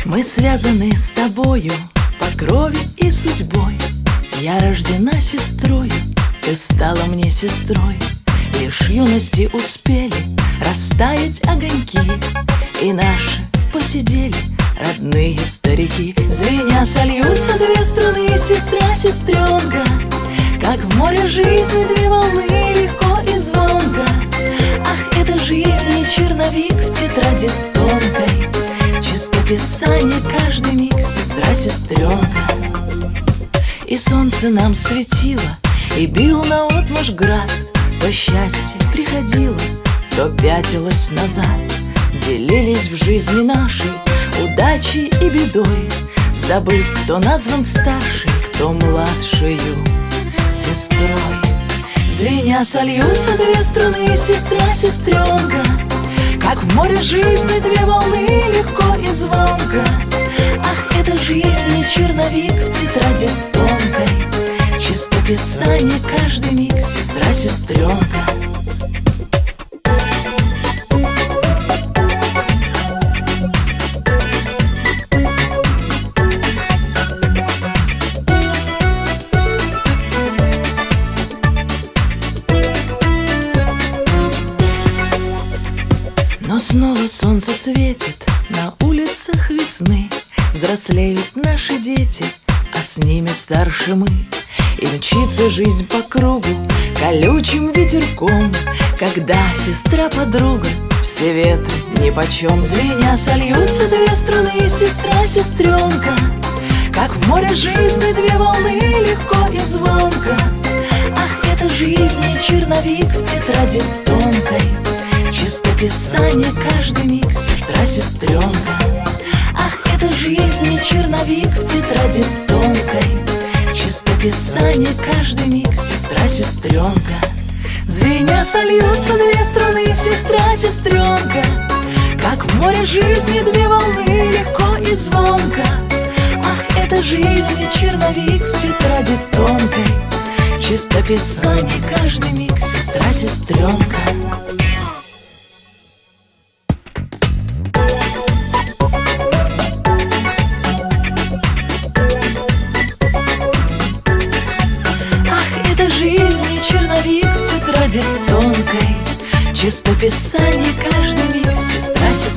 Мы связаны с тобою по крови и судьбой. Я рождена сестрою, ты стала мне сестрой. Лишь юности успели растаять огоньки, и наши посидели родные старики. Звеня сольются две струны, сестра, сестренка, как в море жизни две волны, легко и звонко. Ах, это жизнь, черновик в тетради тонкой, чистописание каждый миг, сестра, сестренка. И солнце нам светило, и бил наотмашь град. То счастье приходило, то пятилось назад. Делились в жизни нашей удачей и бедой, забыв, кто назван старшей, кто младшею сестрой. Звеня сольются две струны, сестра, сестренка, как в море жизни две волны, легко и звонко. Ах, это жизнь, черновик в тетради тонкой, чистописание каждый миг, сестра, сестренка. Но снова солнце светит на улицах весны. Взрослеют наши дети, а с ними старше мы. И мчится жизнь по кругу колючим ветерком, когда сестра-подруга, все ветры нипочем. Звеня сольются две струны, сестра, сестренка, как в море жизни две волны, легко и звонко. Ах, это жизнь, черновик в тетради тонкой, чистописание каждый миг, сестра, сестренка. Ах, это жизнь, черновик в тетради тонкой, чистописание каждый миг, сестра, сестренка. Звеня сольются две струны, сестра, сестренка, как в море жизни две волны, легко и звонко. Ах, это жизнь, черновик в тетради тонкой, чистописание каждый миг, сестра, сестренка. Черновик в тетради тонкой, чистописание каждый миг, сестра, сестра.